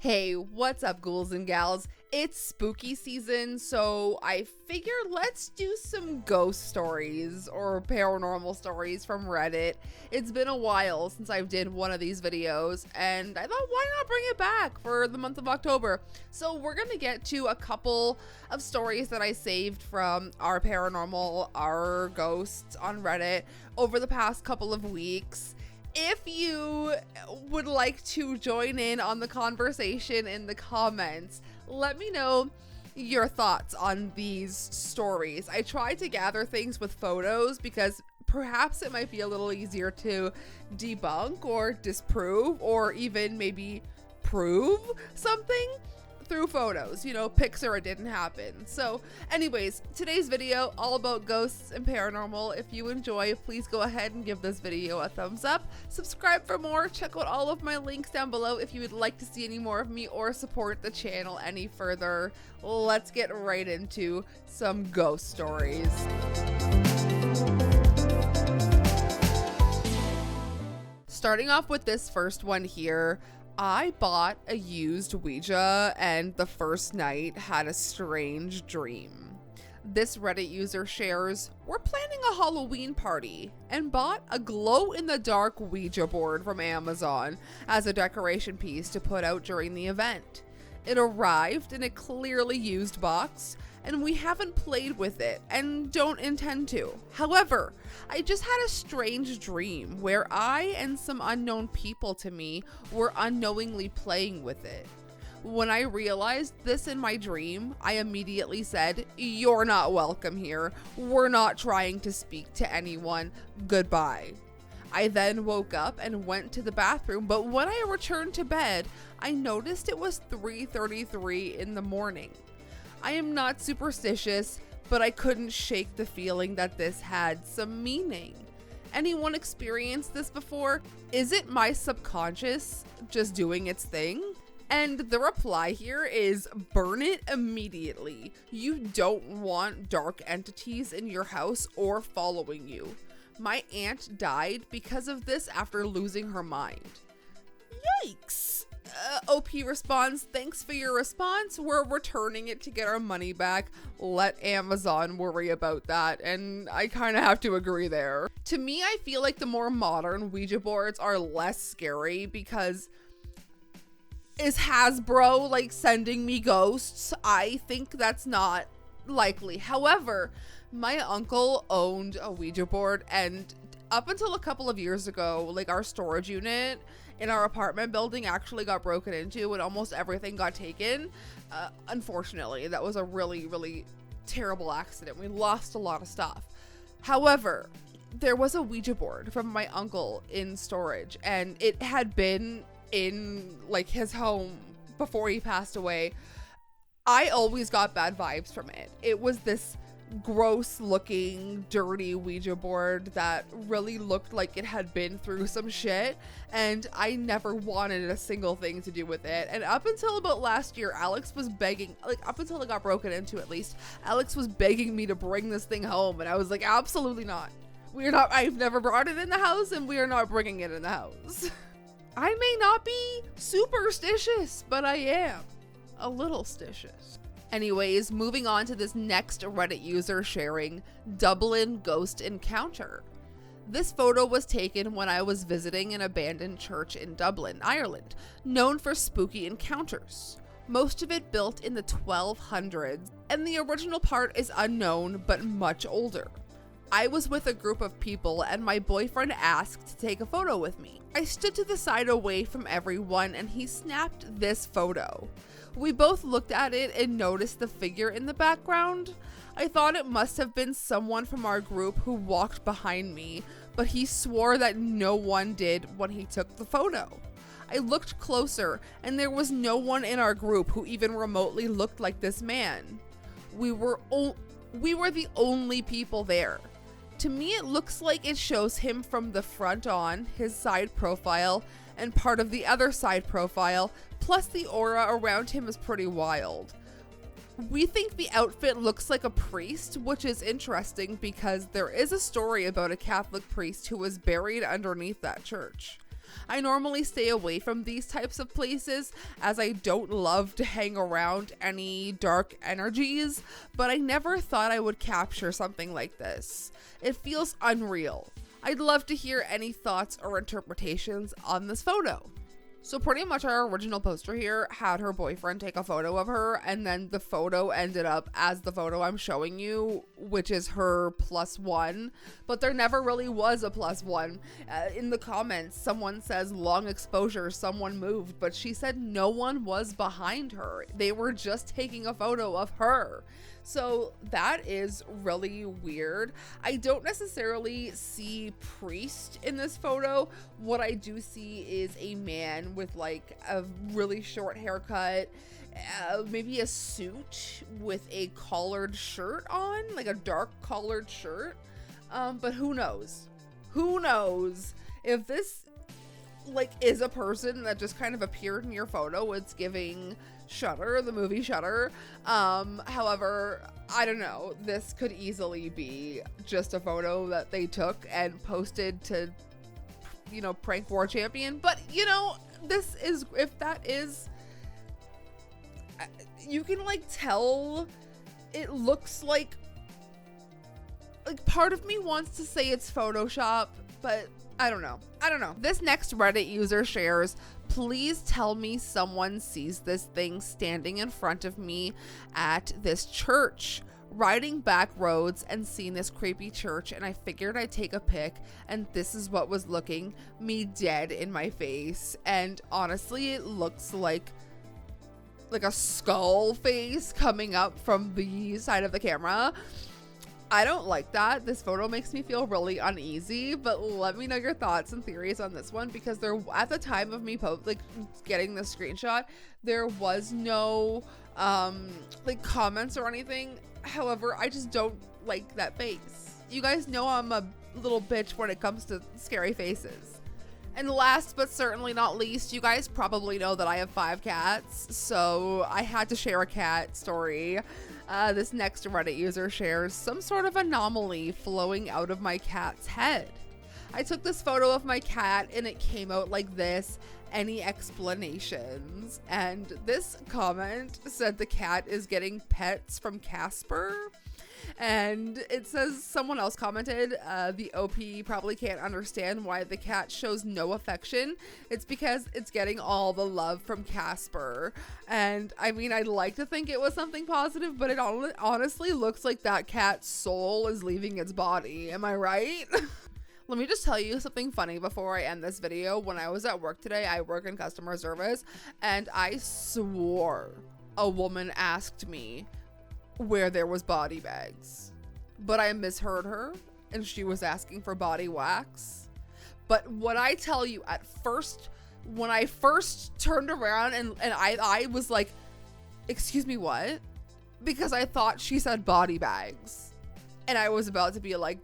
Hey, what's up, ghouls and gals? It's spooky season, so I figure let's do some ghost stories or paranormal stories from Reddit. It's been a while since I did one of these videos, and I thought, why not bring it back for the month of October? So we're gonna get to a couple of stories that I saved from our paranormal, our ghosts on Reddit over the past couple of weeks. If you would like to join in on the conversation in the comments, let me know your thoughts on these stories. I tried to gather things with photos because perhaps it might be a little easier to debunk or disprove or even maybe prove something through photos, pics or it didn't happen. So anyways, today's video all about ghosts and paranormal. If you enjoy, please go ahead and give this video a thumbs up, subscribe for more, check out all of my links down below if you would like to see any more of me or support the channel any further. Let's get right into some ghost stories. Starting off with this first one here, I bought a used Ouija and the first night had a strange dream. This Reddit user shares, "We're planning a Halloween party and bought a glow-in-the-dark Ouija board from Amazon as a decoration piece to put out during the event. It arrived in a clearly used box and we haven't played with it and don't intend to. However, I just had a strange dream where I and some unknown people to me were unknowingly playing with it. When I realized this in my dream, I immediately said, 'You're not welcome here. We're not trying to speak to anyone. Goodbye.' I then woke up and went to the bathroom, but when I returned to bed, I noticed it was 3:33 in the morning. I am not superstitious, but I couldn't shake the feeling that this had some meaning. Anyone experienced this before? Is it my subconscious just doing its thing?" And the reply here is, burn it immediately. You don't want dark entities in your house or following you. My aunt died because of this after losing her mind. Yikes. OP responds, "Thanks for your response. We're returning it to get our money back. Let Amazon worry about that." And I kind of have to agree there. To me, I feel like the more modern Ouija boards are less scary because is Hasbro like sending me ghosts? I think that's not likely. However, my uncle owned a Ouija board, and up until a couple of years ago, like our storage unit in our apartment building actually got broken into and almost everything got taken. Unfortunately, that was a really, really terrible accident. We lost a lot of stuff. However, there was a Ouija board from my uncle in storage, and it had been in like his home before he passed away. I always got bad vibes from it. It was this gross looking dirty Ouija board that really looked like it had been through some shit, and I never wanted a single thing to do with it. And up until about last year, Alex was begging, like up until it got broken into at least, Alex was begging me to bring this thing home, and I was like, absolutely not. I've never brought it in the house, and we are not bringing it in the house. I may not be superstitious, but I am a little stitious. Anyways, moving on to this next Reddit user sharing, Dublin ghost encounter. This photo was taken when I was visiting an abandoned church in Dublin, Ireland, known for spooky encounters. Most of it built in the 1200s, and the original part is unknown but much older. I was with a group of people and my boyfriend asked to take a photo with me. I stood to the side away from everyone and he snapped this photo. We both looked at it and noticed the figure in the background. I thought it must have been someone from our group who walked behind me, but he swore that no one did when he took the photo. I looked closer and there was no one in our group who even remotely looked like this man. We were the only people there. To me, it looks like it shows him from the front on, his side profile, and part of the other side profile, plus the aura around him is pretty wild. We think the outfit looks like a priest, which is interesting because there is a story about a Catholic priest who was buried underneath that church. I normally stay away from these types of places as I don't love to hang around any dark energies, but I never thought I would capture something like this. It feels unreal. I'd love to hear any thoughts or interpretations on this photo. So pretty much our original poster here had her boyfriend take a photo of her, and then the photo ended up as the photo I'm showing you, which is her +1, but there never really was a +1. In the comments, someone says long exposure, someone moved, but she said no one was behind her. They were just taking a photo of her. So that is really weird. I don't necessarily see priest in this photo. What I do see is a man with like a really short haircut, maybe a suit with a collared shirt on, like a dark collared shirt. But who knows? Who knows if this like is a person that just kind of appeared in your photo? It's giving Shutter, the movie Shutter. However, I don't know, this could easily be just a photo that they took and posted to, you know, prank war champion. But you know, this is, if that is, you can like tell it looks like part of me wants to say it's Photoshop, but I don't know. This next Reddit user shares, please tell me someone sees this thing standing in front of me at this church, riding back roads and seeing this creepy church, and I figured I'd take a pic, and this is what was looking me dead in my face. And honestly, it looks like a skull face coming up from the side of the camera. I don't like that. This photo makes me feel really uneasy, but let me know your thoughts and theories on this one, because there, at the time of me getting the screenshot, there was no like comments or anything. However, I just don't like that face. You guys know I'm a little bitch when it comes to scary faces. And last but certainly not least, you guys probably know that I have 5 cats, so I had to share a cat story. This next Reddit user shares some sort of anomaly flowing out of my cat's head. I took this photo of my cat and it came out like this. Any explanations? And this comment said the cat is getting pets from Casper. And it says, someone else commented, the OP probably can't understand why the cat shows no affection. It's because it's getting all the love from Casper. And I mean, I'd like to think it was something positive, but it honestly looks like that cat's soul is leaving its body. Am I right? Let me just tell you something funny before I end this video. When I was at work today, I work in customer service, and I swore a woman asked me where there was body bags, but I misheard her and she was asking for body wax. But what I tell you, at first, when I first turned around and I was like, excuse me, what? Because I thought she said body bags, and I was about to be like,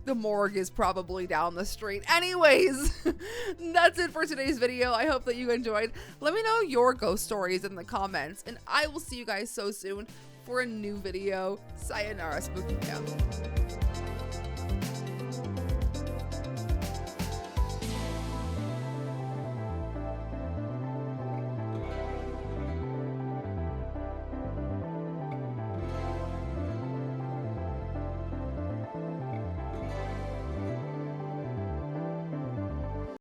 the morgue is probably down the street. Anyways, that's it for today's video. I hope that you enjoyed. Let me know your ghost stories in the comments, and I will see you guys so soon for a new video. Sayonara, Spooky Fam.